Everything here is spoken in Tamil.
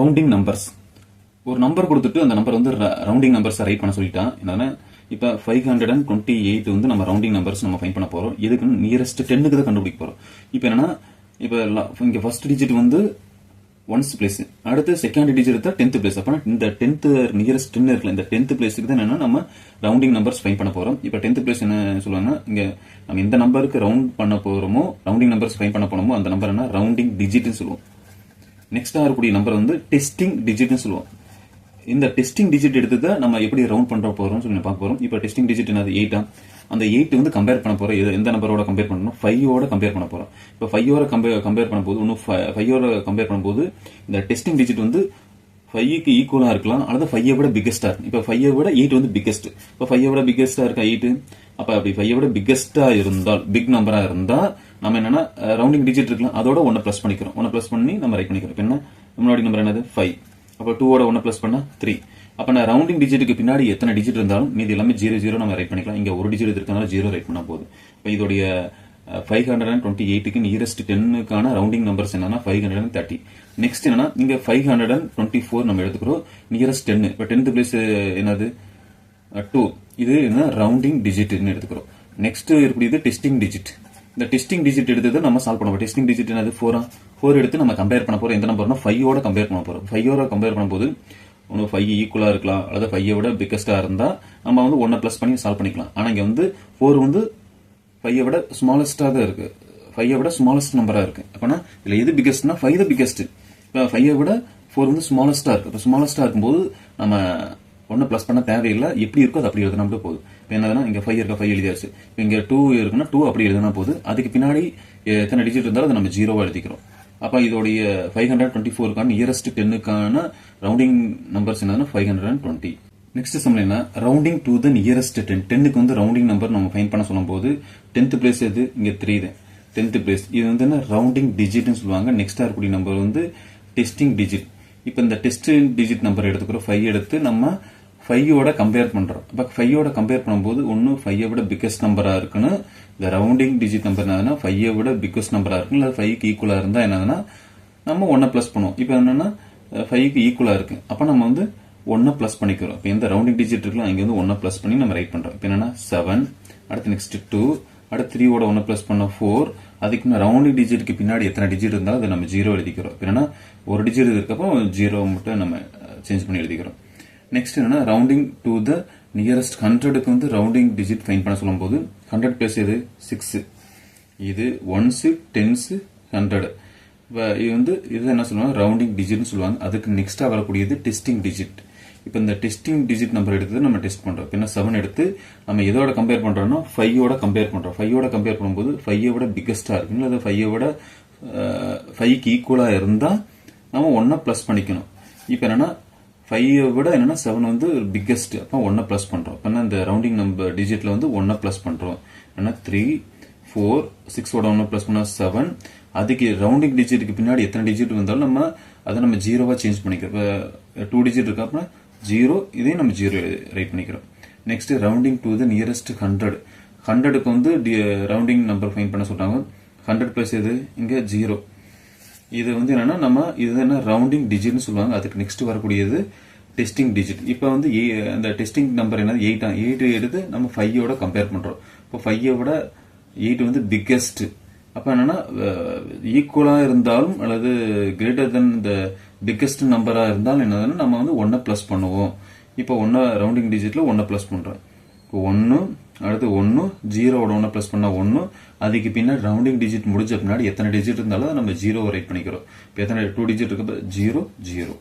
Rounding numbers. ஒரு நம்பர் கொடுத்துட்டு அந்த நம்பர் வந்து ரவுண்டிங் நம்பர்ஸ் ரைட் பண்ண சொல்லிட்டான். என்னன்னா இப்ப 528 வந்து நம்ம ரவுண்டிங் நம்பர்ஸ் நம்ம ஃபைண்ட் பண்ண போறோம். எதுக்கு நியரஸ்ட் 10க்கு தான் கண்டுபிடிக்க போறோம். இப்ப என்னன்னா இப்ப இங்க ஃபர்ஸ்ட் டிஜிட் வந்து ஒன்ஸ் பிளேஸ், அடுத்து செகண்ட் டிஜிட் எடுத்தா 10th பிளேஸ். அப்ப இந்த 10th நியரஸ்ட் 10 இருக்குல்ல, இந்த 10th பிளேஸ்க்கு தான் என்னன்னா நம்ம ரவுண்டிங் நம்பர்ஸ் ஃபைண்ட் பண்ண போறோம். இப்ப 10th பிளேஸ் என்ன சொல்லுவாங்கன்னா, இங்க நம்ம எந்த நம்பருக்கு ரவுண்ட் பண்ண போறோமோ, ரவுண்டிங் நம்பர்ஸ் ஃபைண்ட் பண்ண போறோமோ அந்த நம்பர் என்ன ரவுண்டிங் டிஜிட்னு சொல்லுவோம். நெக்ஸ்ட் வரக்கூடிய நம்பர் வந்து டெஸ்டிங் டிஜிட்னு சொல்லுவோம். இந்த டெஸ்டிங் டிஜிட் எடுத்து தான் நம்ம எப்படி ரவுண்ட் பண்ற போறோம்னு சொல்லி பார்க்க போறோம். இப்போ டெஸ்டிங் டிஜிட் என்னது 8. அந்த 8 வந்து கம்பேர் பண்ண போறோம். எந்த நம்பரோட கம்பேர் பண்ணணும்? 5ஓட கம்பேர் பண்ண போறோம். இப்போ 5ஓட கம்பேர் பண்ணும்போது இன்னும் 5ஓட கம்பேர் பண்ணும்போது இந்த டெஸ்டிங் டிஜிட் வந்து 5க்கு ஈக்குவலா இருக்கலாம், அல்லது 5ஐ விட பிக்கஸ்டா இருக்கும். இப்போ 5ஐ விட 8 வந்து பிக்கஸ்ட். இப்போ 5ஐ விட பிக்கஸ்டா இருக்கா 8. அப்ப அப்படி 5ஐ விட பிக்கஸ்டா இருந்தால், பிக் நம்பரா இருந்தா நம்ம என்னன்னா ரவுண்டிங் டிஜிட் இருக்கலாம், அதோட 1 பிளஸ் பண்ணிக்கிறோம். 1 பிளஸ் பண்ணி நம்ம ரைட் பண்ணிக்கிறோம். இப்போ என்ன முன்னாடி நம்பர் என்னது 5. அப்ப 2ஓட 1 பிளஸ் பண்ணா 3. அப்ப நான் ரவுண்டிங் டிஜிட்டுக்கு பின்னாடி எத்தனை டிஜிட் இருந்தாலும் மீதி எல்லாமே 0 நம்ம ரைட் பண்ணிக்கலாம். இங்க ஒரு டிஜிட் இருக்கனால 0 ரைட் பண்ணா போதும். இப்ப இதோடைய 528க்கு நியரஸ்ட் 10க்கான ரவுண்டிங் நம்பர்ஸ் என்னன்னா 530. நெக்ஸ்ட் என்னன்னா இங்க 524 நம்ம எடுத்துக்கிறோம் நியரஸ்ட் 10. இப்ப 10th பிளேஸ் என்னது 2. இது என்ன ரவுண்டிங் டிஜிட்னு எடுத்துக்கிறோம். நெக்ஸ்ட் இருக்கக்கூடியது டெஸ்டிங் டிஜிட். இந்த டெஸ்டிங் டிஜிட் எடுத்து நம்ம சால்வ் பண்ணுவோம். டெஸ்டிங் டிஜிட் என்னது 4 எடுத்து நம்ம கம்பேர் பண்ண போறோம். எந்த நம்பர்னா 5ஓட கம்பேர் பண்ண போறோம். 5ஓட கம்பேர் பண்ணும்போது ஒன்று 5 ஈக்குவலா இருக்கலாம், அல்லது 5ஐ விட பிக்கஸ்டா இருந்தா நம்ம வந்து 1 பிளஸ் பண்ணி சால்வ் பண்ணிக்கலாம். ஆனா இங்க வந்து 4 வந்து 5ஐ விட ஸ்மாலஸ்டா தான் இருக்கு, 5ஐ விட ஸ்மாலஸ்ட் நம்பரா இருக்கு. அப்பனா இதுல எது பிக்கஸ்ட்னா 5 தான் பிக்கஸ்ட். இப்போ 5ஐ விட 4 வந்து ஸ்மாலஸ்டா இருக்கு. இப்போ ஸ்மாலஸ்டா இருக்கும்போது நம்ம 1 பிளஸ் பண்ண தேவையில்லை, எப்படி இருக்கோ அது அப்படி எழுதினா மட்டும் போதும். இப்போ என்னதுன்னா இங்க 5 இருக்கா, 5 எழுதியாச்சு. இப்போ இங்க 2 இருக்குன்னா 2 அப்படி எழுதினா போதும். அதுக்கு பின்னாடி எத்தனை டிஜிட் இருந்தாலும் அதை நம்ம 0வா எழுதிக்கிறோம். அப்ப இதோடைய 524க்கான நியரஸ்ட் 10க்கான ரவுண்டிங் நம்பர்ஸ் என்னன்னா 520. நெக்ஸ்ட் சம்ல என்ன ரவுண்டிங் டு த நியரஸ்ட் 10. 10க்கு வந்து ரவுண்டிங் நம்பர் நம்ம ஃபைண்ட் பண்ண சொல்லும் போது 10th பிளேஸ் எது இங்க 3 தான். 10th பிளேஸ் இது வந்து என்ன ரவுண்டிங் டிஜிட்னு சொல்லுவாங்க. நெக்ஸ்ட் இருக்கக்கூடிய நம்பர் வந்து டெஸ்டிங் டிஜிட். இப்ப இந்த டெஸ்டிங் டிஜிட் நம்பர் எடுத்துக்கிறோம். 5 எடுத்து நம்ம 5ஓட கம்பேர் பண்றோம். அப்ப 5ஓட கம்பேர் பண்ணும்போது ஒன்னு 5ஐ விட பிக்கஸ்ட் நம்பரா இருக்குன்னு இந்த ரவுண்டிங் டிஜிட் நம்பர் என்னதுன்னா 5ஐ விட பிக்கஸ்ட் நம்பரா இருக்கு, இல்ல 5க்கு ஈக்குவலா இருந்தா என்னதுன்னா நம்ம 1 பிளஸ் பண்ணுவோம். இப்போ என்னன்னா 5க்கு ஈக்குவலா இருக்கு, அப்ப நம்ம வந்து 1 பிளஸ் பண்ணிக்கிறோம். இப்போ எந்த ரவுண்டிங் டிஜிட் இருக்குல்ல அங்க வந்து 1 பிளஸ் பண்ணி நம்ம ரைட் பண்றோம். இப்போ என்னன்னா 7, அடுத்து நெக்ஸ்ட் 2, அடுத்து 3ஓட 1 பிளஸ் பண்ண 4. அதுக்கு ரவுண்டிங் டிஜிட்டுக்கு பின்னாடி எத்தனை டிஜிட் இருந்தாலும் அதை நம்ம 0 எழுதிக்கிறோம். என்னன்னா ஒரு டிஜிட் இருக்கப்போ 0 மட்டும் நம்ம சேஞ்ச் பண்ணி எழுதிக்கிறோம். நெக்ஸ்ட் என்னன்னா ரவுண்டிங் டு த நியரஸ்ட் 100க்கு வந்து ரவுண்டிங் டிஜிட் ஃபைண்ட் பண்ண சொல்லும் போது 100 பிளஸ் எது 6. இது 1s 10s 100. இது வந்து இது என்ன சொல்லுவாங்க ரவுண்டிங் டிஜிட்னு சொல்லுவாங்க. அதுக்கு நெக்ஸ்டா வரக்கூடியது டெஸ்டிங் டிஜிட். இப்போ இந்த டெஸ்டிங் டிஜிட் நம்பர் எடுத்து நம்ம டெஸ்ட் பண்றோம். என்ன 7 எடுத்து நம்ம எதோட கம்பேர் பண்றோம்னா 5ஓட கம்பேர் பண்றோம். 5ஓட கம்பேர் பண்ணும்போது 5ஐ விட பிக்கஸ்டா இருக்கு, இல்ல 5ஐ விட 5க்கு ஈக்குவலா இருந்தா நம்ம 1 பிளஸ் பண்ணிக்கணும். இப்போ என்னன்னா 5ஐ விட என்னன்னா 7 வந்து பிக்கஸ்ட், அப்ப 1 பிளஸ் பண்றோம். அப்ப இந்த ரவுண்டிங் நம்பர் டிஜிட்ல வந்து 1 பிளஸ் பண்றோம். ஏன்னா 3 4 6ஓட 1 பிளஸ் பண்ணா 7. அதுக்கு ரவுண்டிங் டிஜிட்டுக்கு பின்னாடி எத்தனை டிஜிட் வந்தாலும் நம்ம அதை நம்ம 0வா சேஞ்ச் பண்ணிக்கிறோம். 2 டிஜிட் இருக்கு, அப்ப 0 இதையும் நம்ம 0 ரைட் பண்ணிக்கிறோம். Next rounding to the nearest 100. 100க்கு வந்து ரவுண்டிங் நம்பர் ஃபைண்ட் பண்ண சொல்றாங்க. 100 பிளஸ் எது இங்க 0. இது வந்து என்னன்னா நம்ம இது என்ன ரவுண்டிங் டிஜிட்னு சொல்லுவாங்க. அதுக்கு நெக்ஸ்ட் வரக்கூடியது டெஸ்டிங் டிஜிட். இப்போ வந்து அந்த டெஸ்டிங் நம்பர் என்னது 8 எடுத்து நம்ம 5ஓட கம்பேர் பண்றோம். இப்போ 5ஐ விட 8 வந்து பிக்கஸ்ட். அப்ப என்னன்னா ஈக்குவலா இருந்தாலும் அல்லது கிரேட்டர் தென் த பிக்கஸ்ட் நம்பரா இருந்தாலும் என்னதுன்னா நம்ம வந்து 1 பிளஸ் பண்ணுவோம். இப்போ 1 ரவுண்டிங் டிஜிட்ல 1 பிளஸ் பண்றோம். இப்போ 1 அடுத்து 1 0ஓட 1 பிளஸ் பண்ணா 1. அதுக்கு பின்னாடி ரவுண்டிங் டிஜிட் முடிஞ்ச பின்னாடி எத்தனை டிஜிட் இருந்தாலும் நம்ம 0 ரைட் பண்ணிக்கிறோம். இப்போ எத்தனை 2 டிஜிட் இருக்கு 0 0.